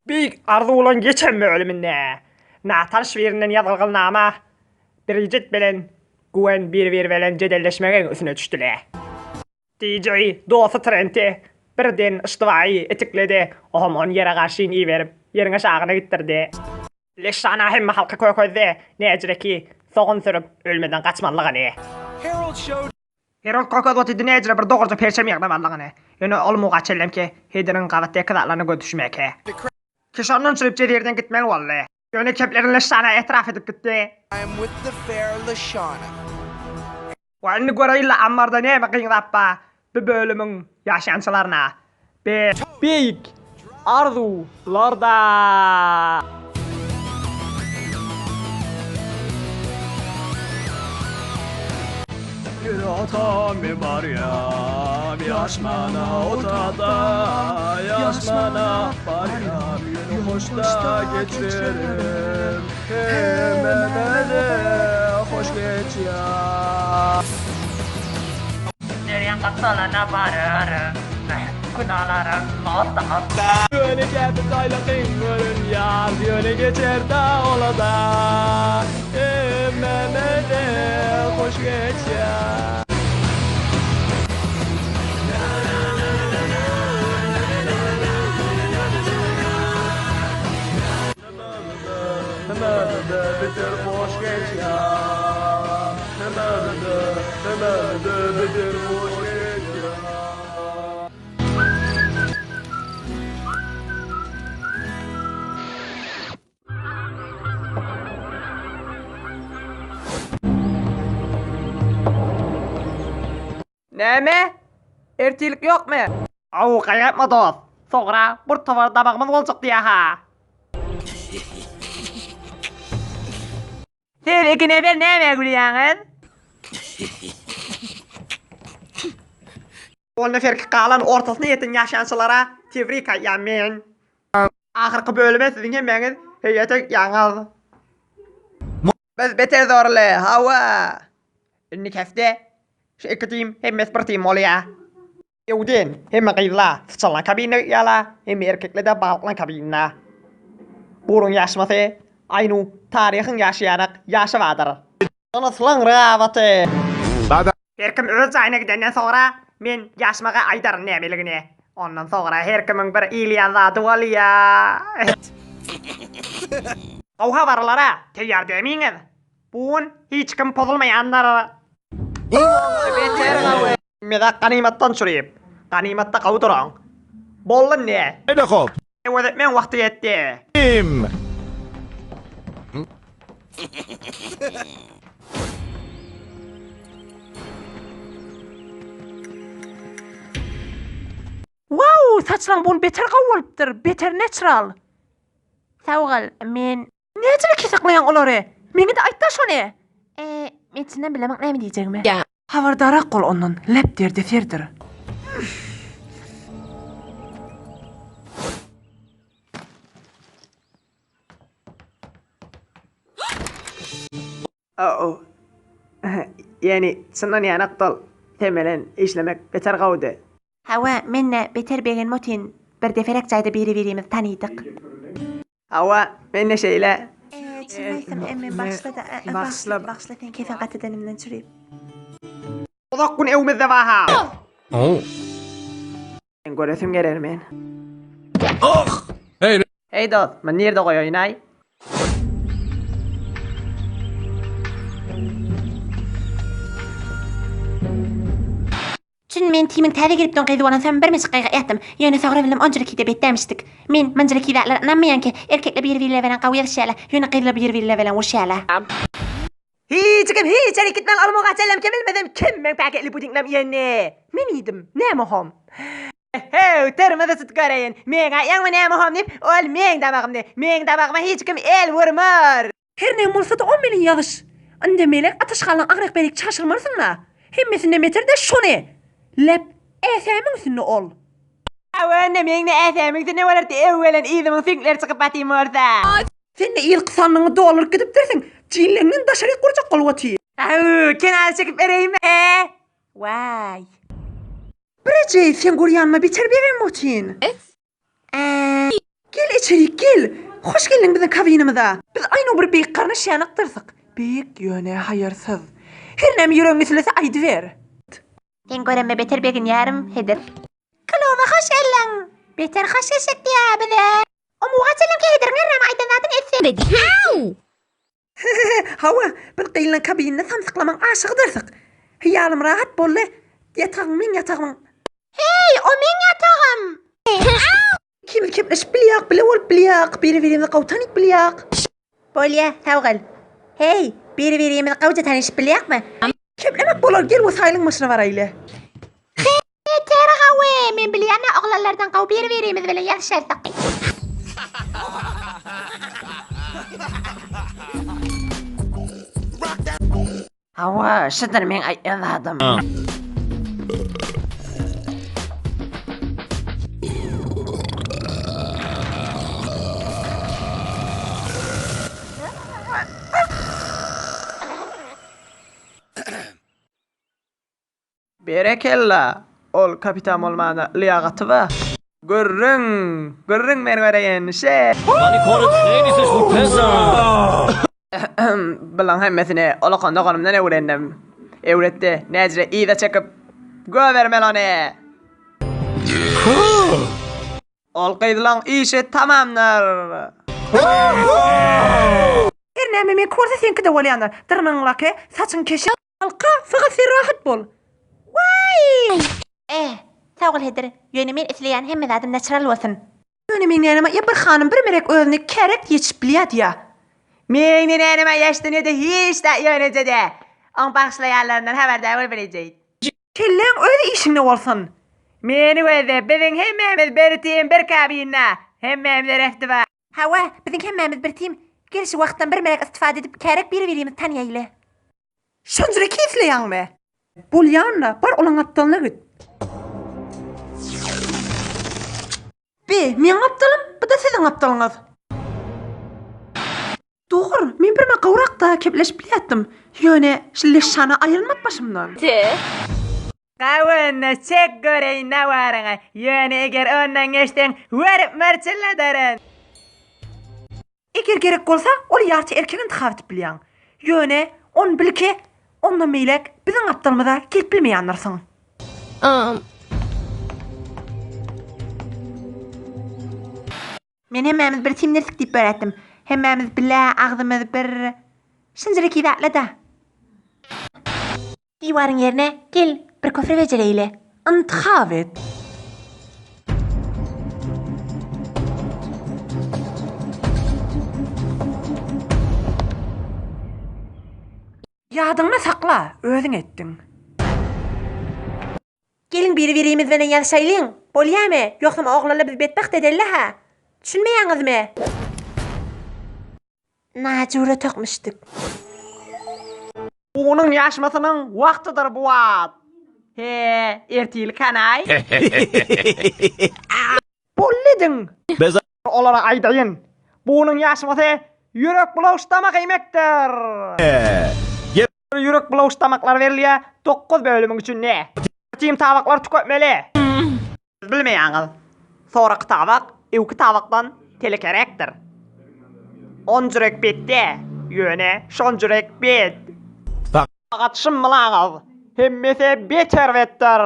Büyük ardı olan geçen mi ölümünde? Natar şiirinden yazılgın nama Bridget bilen Gwen bir bilen cedelleşmenin üstüne düştüler. DJ dostu Trent'i birden ıstıvayı etikledi. Ohomon yere karşıyın iyi verip yerine şağına gittirdi. Leşana hem halka koy koydu. Ne ecreki soğun sürüp ölmeden kaçmalığını. Harold kokod vatidi ne ecre bir doğruca perşem yağdamalığını. Yani olmu kaçellem ki hedirin kavatı kıdaklarını götüşmek. Kişanın sürüp cedirden gitmeli vallahi. Yani keplerin Leşana etraf edip gitti. I'm with the fair Lashana. وعندي قريلا عمر ده نعمة قين رابا ببولمن ياشان سلارنا بيك أرضو لاردا Yürütami Meryem yaşmana otada yaşmana Meryem yürü hoşta geçirim hemen hoş geç ya. Nereye katsalana varırım kunalarım hatta hatta Yöne geldi saylatın görün yar yöne geçer da ola da hemen hoş geç ya. Bitir boş geç ya. Bitir boş geç ya. Ne mi? Ertilik yok mu? Au kayıpma dost. Sonra bir tavır dabağımız olacak diye ha. Sen iki nefer ne gülüyorsun? O nefer kalan ortasına yetin yaşansılara tebrik ayyamin. Ahırkı bölüme sizin hemeniz heyetek yalnız. Biz beter zorlu hava. İnnik hefte. Şu iki tim hemmes bir tim oluyor. Yudin hem kıyla sıçalan kabine yala hem erkekle de balklan kabine. Burun yaşması aynı tarihin yaşayarak yaşı vardır. Anasılan ravatı. Herkim öz ayına gidenden sonra men yaşmağa aydarın nemiligini. Ondan sonra herkimin bir iyiliğin zatı oluyor. O havarlara teyar demeyiniz. Bugün hiç kim pozulmayanlar. Beter kavı. Meda kanimattan sürüyüp. Kanimatta kavu durun. Bollun ne? Haydi kop. Evet men vakti yetti. Kim? Wow, saçlan bol beter qawalptır, beter natural. Sağgal, men necele kesaklayan olary? Meni de aytda şonu. Men senden bilemek näme diýjegmi? Ya, habardara qol ondan, lep derdi ferdir. Yani senden yani aktal temelen işlemek beter qawdy. Hawa, menne beter begen motin bir deferek jaýda biri-birimiz tanydyk. Hawa menne şeýle. Çiğneysem emmi başladı. Başla sen kefen qatıdanımdan çürüyüp. Odakkun evmizde vaha. Oh. Ben göresim gelir men. Hey. Hey dost, men nerede koyayım ay? Çün men timin täze gelip dön qyzy bolan sen bir mesik qayga ýatdym. Ýöne sagara bilim onjylykda betdemişdik. Men manjylykylar inanmaýan ki erkekler bir-biriyle bilen gawy ýaşaýarlar. Ýöne qyzlar bir-biriyle bilen urşaýarlar. Hiç hareketmen almağa çellem ki bilmedim. Kim men paketli pudinglem ýene? Men ýedim. Näme hom? Hey, termede tutgarayın. Men gaýan näme hom dip, ol men dabagymdy. Men dabagma hiç kim el vurmar. Her näme bolsa da 10 milyon ýazyş. Inde melek atyşgalan agryk belik çaşyrmarsyňlar. Hemmesinde meterde şonu. Lep esemin üstünde ol. Awanne meňne äsämiň ne bolardy ewwelen ýzymy finkler çykyp batym orda. Sen de ilk sanlyňy dolar gidip dersin. Jinleňden daşary gurjak golwaty. Kenara çekip vereyim mi? Vay. Birece sen guryanma biter berin motin. Gel geçerik gel. Hoş geldin bizim kabinimize. Biz aynı bir beyik karnı şanıktırsak. Beyik yöne hayırsız. Her nem yüreğin meselesi aydı ver. Ben göremme beter begin yarım heder. Kılova hoş geldin. Beter hoş eşek ya bize. O muğaçelim ki heder ngerem aydan adın etsin. Hava, bir qıylan kabinine samsıklaman aşıqdırsak. Hiyalım rahat bolle. Yatağım men yatağım. Hey, o men yatağım. Kim kepleş bilyak, bilawol bilyak. Biri veriyemde qavtanik bilyak. Bolya, savgal. Hey, biri veriyemde qavca taniş bilyak mı? Keplemek bolar, gel vasaylın maşına var ayle. Yeter hava, men bilyana oğlanlardan qav biri veriyemde vele yarışarsak. Hava, şıdır men ayaladım. Berekella. Ol kapitan olmana liyaqati va. Görrüň men göreýän şey. Bilen hemmesini olakanda kanımdan öwrendim. Öwretdi. Näjire ýa çekip göwermel ony. Ol qydylan işi tamamlar. Her näme men körse senki de bolýanlar. Dyrnaňlaky, saçyň keşi. Alqa, faqat sen rahat bol. Vay! Tawgal heder. Ýöne men isleýän hemme adam natural bolsun. Ýöne men ýanama bir hanım bir merek özüni kerek ýetip bilýär ýa. Meňne näme ýaşdyny da hiç da ýönejede. On bagşlaýanlaryndan haberdar bolýajak. Kelleň öýle işiňde bolsun. Meni wede biziň hemmemiz bir team bir kabinne. Hemmemiz refdi va. Hawa, biziň hemmemiz bir team. Gelişi wagtdan bir merek istifade edip kerek bir berýärmiz tanýaýly. Şonjure kesleýärmi? Bolýanla bar olan aptalına git. Men aptalım, bu da sizin aptalyňyz. Doğru, men birme gawrakda kepleşip bilýärdim. Ýöne, şille şana aýylmak başymdan. Gawynna çek göreýin nawaryňa. Ýöne eger ondan geçden werip merçilledarin. Eger gerek bolsa, ol ýarçy erkek intihab edip bilýän. Ýöne, on bilki, onda meýlek biziň aptalymyza gelip bilmeýänlersiň. Men hemmemiz bir timneslik diýip öğretdim. Hemmemiz bile ağzımız bir... Şınjırık ýa da. Diwarın yerine gel bir kofre becereýle. Intihab et. Ýadyňda sakla, özüň etdiň. Gelin biri birimiz bilen ýaşaýlyň. Bolýarmy? Ýoksam oglanlar biz betbaxt ederler ha. Düşünmeýäňizmi? Najura tokmuşdyk. Onun yaşmasynyň wagtydyr bu wagt. He, ertil kanay. Bollediň. Bez Olara aýdaýyn. Bunun yaşmasy ýürek bulawşdamak emekdir. Ýürek bulawşdamaklar berilýär 9 bölümiň üçin ne? Team tabaklar tüketmeli. Bilmeýäňiz. Soraky tabak, ewki tabakdan telekerekdir. 10 jürek betde, ýöne şon jürek bet. Fakat şymlaňyz, hemmesi beter betdir.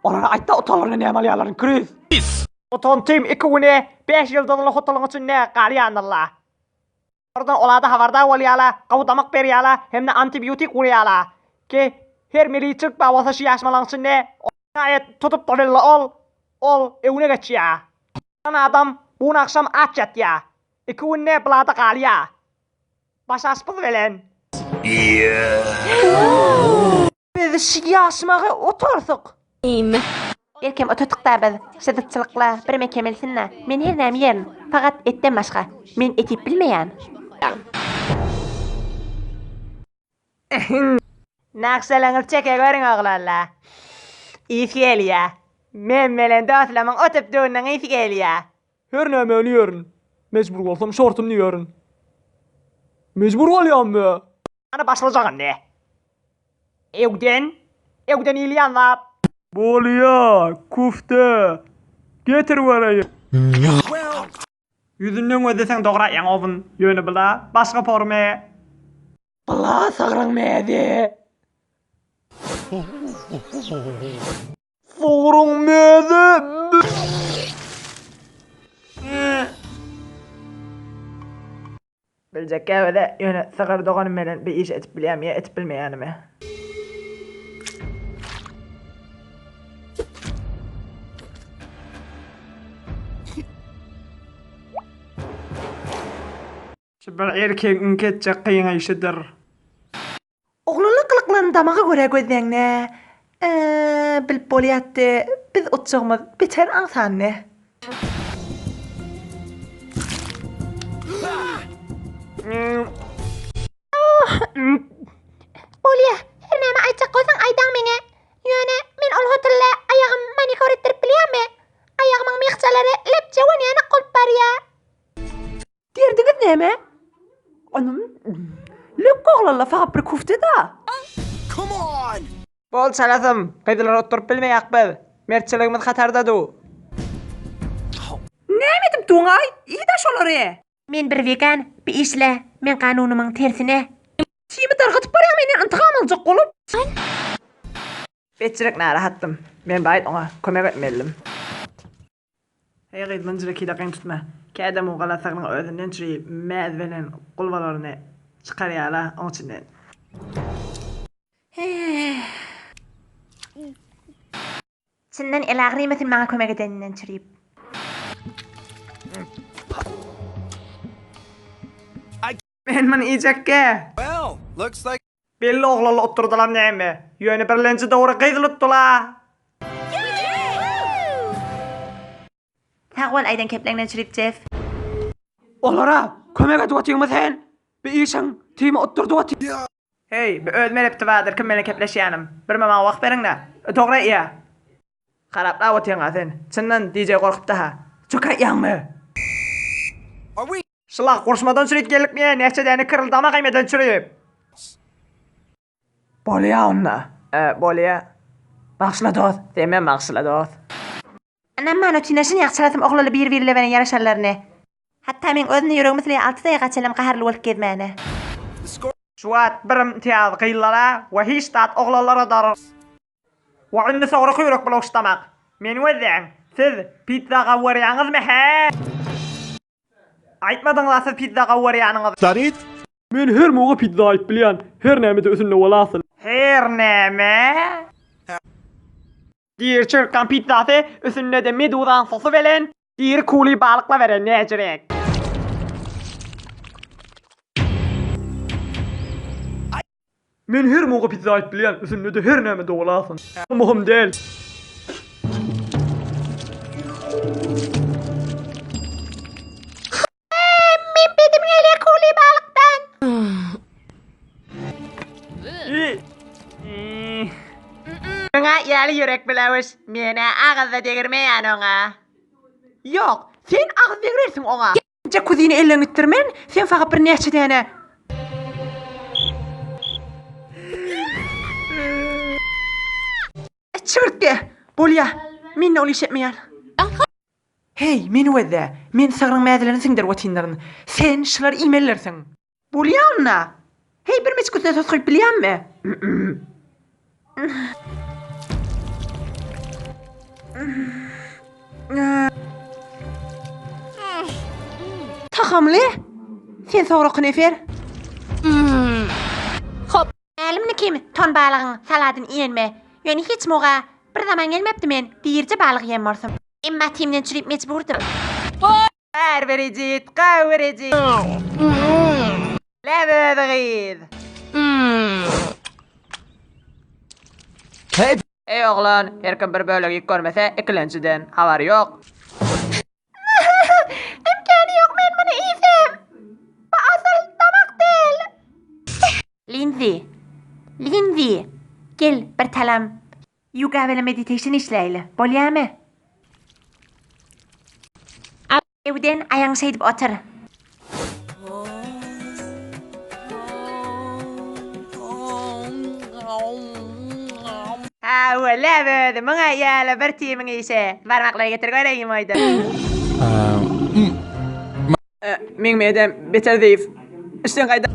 Olara aýtda otalarına näme kriz. Oton team 2 güne 5 ýyldyzly hotalyň üçin ne galýandylar. Oradan olada habarda bolýarlar, gawdamak berýärler, hemde antibiotik urýarlar. Ki her miliçik bawasa şy ýaşmalaň üçin ne gaýet tutup bolýarlar ol ewne geçýär. Ana adam bu akşam aç ýatýar. 2 günne plata galýar. Başaşpyz bilen. Biz şy ýaşmagy otursak. Erkem oturdukda biz şyzytçylykla bir mekemelsinler. Men her näme ýerin, fakat etden başga. Men etip bilmeýän. Nakşalaňyz çeke görüň oglanlar. Ýygy gelýär. Men bilen dostlamyň otup durýan ýygy gelýär. Her näme ýerin. Mecbur bolsam şortumny ýerin. Mecbur bolýarmy? Ana başlajak ne? Ewden ýylýanlar. Bolýa, kufte. Getir waraýy. Yüzünden ödesen doğra yaňobyn. Ýöne bila, başga porme. Bala sagran medi. Sorun medi. Biljek öde ýöne sagar dogany menen bir iş etip bilýärmi, etip bilmeýänimi. Bir erkeğin ketjek kıyın işidir. Oğlanın kılıklarını damağa göre gözleňne. Bilip bolýatdy. Biz otjagymyz beter ansanny. Bolýa, her näme aýtjak bolsaň aýdaň meňe. Ýöne men ol hotelle aýagym manikür etdirip bilýärmi? Aýagymyň mihjalary lepçe ýene golyp barýar. Derdiňiz näme? Anam, lök oğlanla faqat bir kufte da. Come on! Bol salasym, gyzlar oturup bilmeýäkbiz. Mertçiligimiz hatardady. Näme edip duňay? Ýa-da şolary. Men bir vegan, bir işle, men kanunumyň tersine. Kimi targatyp barýar meni intigam aljak bolup. Betçilik narahatdym. Men baýt oňa kömek etmelim. Hey gyzmyn jüreki dakyň tutma. Kädem o galasagyň özünden çyryp mäz bilen gulbalaryny çykarýala oň içinden. Çinden elagry mesin maňa kömek edeninden çyryp. Men men iýekke. Well, looks like Belli oglala oturdular näme? Ýöne birlenji dogry gyzlypdylar. Tagwal aýdan kepleňden çyryp Jeff. Olara kömek edip atýarmy sen? Bir işin timi oturdu aty. Hey, bir özme repti vardır kim bilen kepleşýänim. Bir mema wagt beriňler. Togra ýa. Garap la otýaňa sen. Çyndan DJ gorkup ha. Çökä ýaňmy? are we? Şulak gursmadan çürüp gelipmi? Näçe däne kırıldama gaýmadan çürüp. Bolýa onna. Bolýa. Bagşla dost. Demem bagşla dost. Anam mano tinaşyn ýagşaratym oglala bir-birle beren ýaraşarlaryny. Hatta men özüne ýüregim sile 6 daýga çelim gaharly bolup gezmäne. The score. Şuat bir imtiýaz gyllara we hiç tat oglallara dar. Wa indi sogry kuýrak boluştamak. Men wezäň. Siz pizzaga warýaňyzmy he? Aýtmadyňlar siz pizzaga warýanyňyz. Men her moga pizza aýyp bilýän. Her näme-de özünle bolasyn. Her näme? Diýer çyrkan pizzasy üstünde de meduzan sosy bilen diýer kuli balykla beren näjirek. Men her moga pizza aýyp bilýän. Özünle de her näme-de bolasyn. Muhim däl. Men bedim gele kuli balykdan. Meňe ýaly ýürek bilewiş. Mene agazda degirmeýän oňa. Ýok, sen agyz degirersiň oňa. Jacuzziňi elleň ittirmen, sen faqat bir näçe däne. Çyrtge, bolýa. Men ol iş etmeýän. Hey, men wezde. Men sagryň mäzelerini siňdir watinlaryny. Sen şular imellersiň. Bolýanna. Hey, bir meçkutna sosgyp bilýänmi? Tahamly? Sen sograk nefer? Hop. Elimni kim? Ton balygyň saladyny ýenme. Ýöne hiç moga bir zaman gelmepdi men. Diýirje balyg ýemmersem. Emma timden çürip mecburdur. Her vericit, qavricit. Lebedigiz. Ey oğlan, herkim bir bölegi görmese ikilençiden habari yok. İmkanı yok, men bunu iyisem. Bu asıl damak değil. Lindsay. Gel bir talam. Yoga ve meditation işleyle. Bolýarmy? Evden ayaň seýdip otur. Ha, wala bedi, muňa ýaly bir timiň işe. Barmaklary getir göreýim oýdy. Men medem beter deyip. İşten kayda.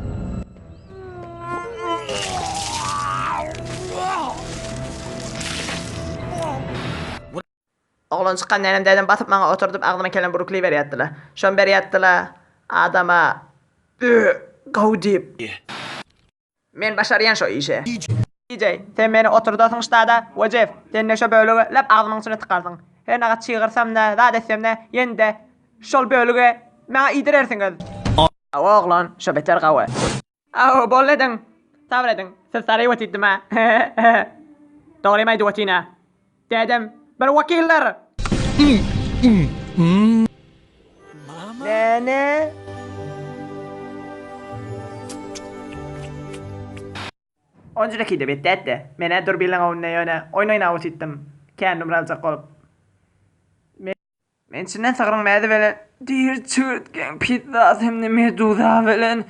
Oğlan çıqqan elimden batıp bana oturdup ağzıma kelen burukluyu veriyattılar. Şon beriyattılar adama gav deyip. Men başarayan şu işe. DJ, sen beni oturdasın da vacif. Sen ne şu bölüğü lep ağzımın içine tıkarsın. Her ne kadar çığırsam da, daha desem de, yende şol bölüğü bana iydirirsiniz. Oğlan, şu beter qavı. Bol edin. Sabır edin. Siz sarayı vatittim ha. Doğrumaydı vatina. Dedim, bir vakiller. Ne? Önceki de bitti etti. Mene dur bilen oyuna yöne. Oynayın avutittim. Kendim razak olup. Men içinden sağırmaya böyle dir çürtgen pizza hem de meduza velen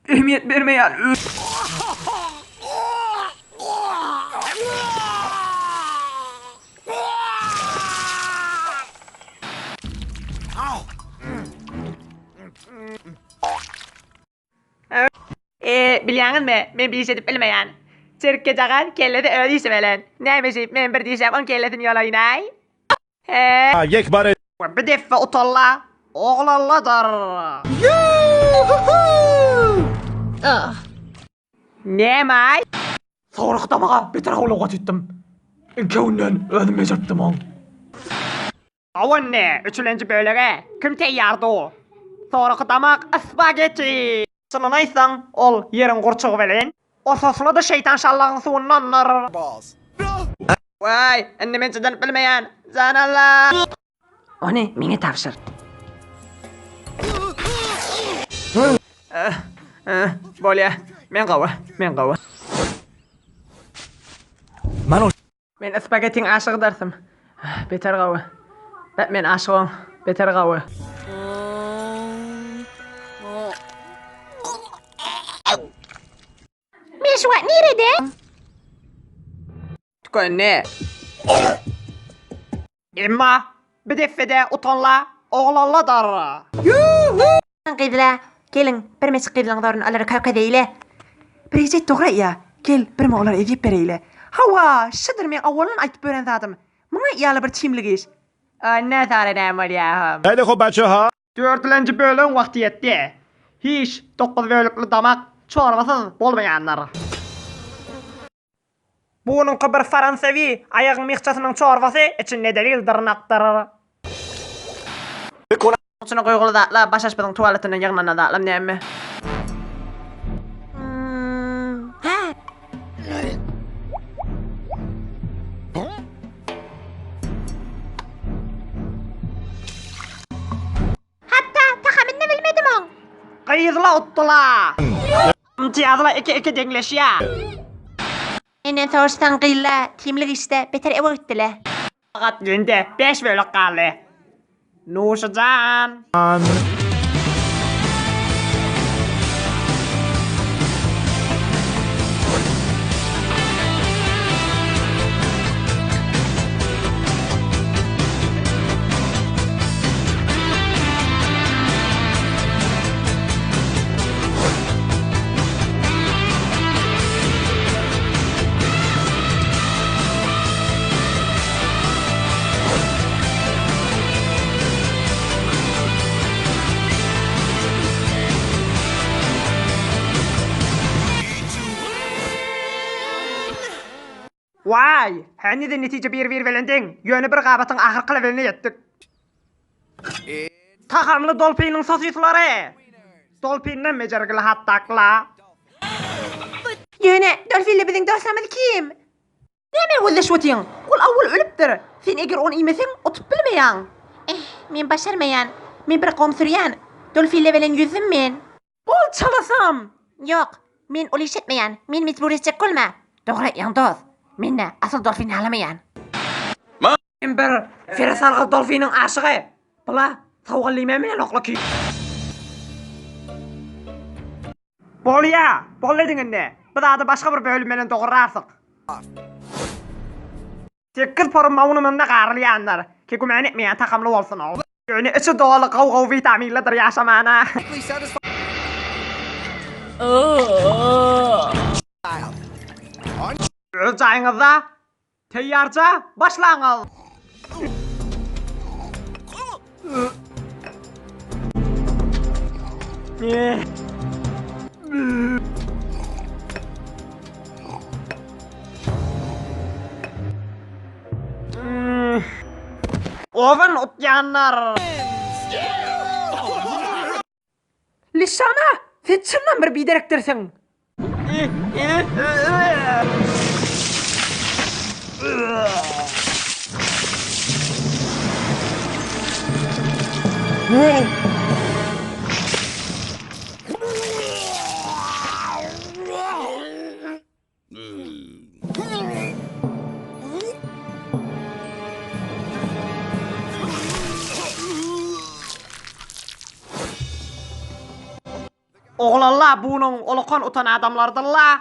ehmiyet vermeyen. Biliyorsun mu? Ben bir iş edip bilmeyen. Çırkı çakar, kelle de öyle işi veren. Neymiş ben bir diyeceğim, on kelletin yola inay. Yekbare Bir defa utalla, oğlalladır. Ne may? Soğrukta bana beter havlu gatittim. Kevnen ödüm mecettim on. Avun ne? Üçüncü bölüge. Kim teyyardı o? Sonra kutamak spagetti. Sana neysen, ol yerin kurçuğu velen. O sosunu da şeytan şallağın suğunlanlar. Balls. Vay, annemi cidden bilmeyen. Zanallah. Onu meni tavşır. Bolya, men qavı. Mano Men spagettin aşığı dersim. Beter qavı. Men aşığım, beter qavı. Meşwa nerede? Ne? İmma, bir defede utanla, oğlalladır. Qidla, gelin bir meçik qidlanlarını alar kavka deyle. Bir ecet doğru ya. Gel bir moğlar edip bereyle. Hava, şıdır men avvalın aytıp öğren zadım. Mına iyalı bir çimlik iş. Ne zararım var ya? Haydi ko bachı ha. 4. bölüm vakti yetti. Hiç 9 bölüklü damak çorbasız bolmayanlar. Bunun bir Fransevi ayağın mihçasının çorbası içinde delil dırnaktır. Şunu koygulu da la baş açmadın tuvaletinin yanına da lam neymi? Ha. Hatta taxamını bilmedim on. Kıyızla uttula. İmtiyazla iki dengleş ya. Enen soğuştan qilla, kimlik işte beter ev öttüle. Fakat günde 5 bölük kaldı. Nuşacan. Vay, hani de netice bir velendin. Yönü bir qabatın ahırkı leveline yettik. Takarlı dolpinin sosisleri. Dolpinle mecergili hattakla. Yöne, dolfinle bizim dostlarımız kim? Neme valla şutin? Ol avval ölüptür. Sen eğer onu imesen otup bilmeyen. Men başarmayan. Men bir komsüryan. Dolfinle velen yüzüm men. Bol çalasam. Yok, men ol işetmeyen. Men mecbur edecek olma. Doğru yan dost. Minne asıl dolfin alamayan. Ben bir ferasalgı dolfinin aşığı. Bula, savğallıyım menen okla ki. Bol ya, bol edin ne? Bu da başka bir bölümden doğrarsın. 8 porun mavunu mende qarlayanlar. Ki gümen etmeyen takamlı olsun o. Yani içi doğalı qav vitaminlidir yaşamana. Perfectly satisfied. On Ölçəyinizdə təyyarca başlanız. Oven otyanlar. Lişana, sen çından bir direktirsin. Oğlanlar bunun olukan utan adamlardırlar.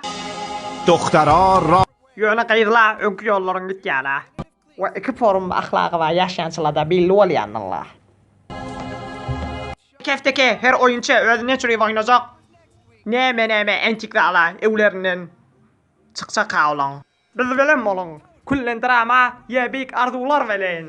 دخترها را Yöne qeydlar önkü yolların gitgələ. Və iki forum axlağı var yaşayançılarda belli olayanlar. Kefteki her oyuncu özü ne türlü oynayacak? Neme antikralar evlerinden çıksa kavlan. Biz bilen olun. Kullen drama yebik arzular velen.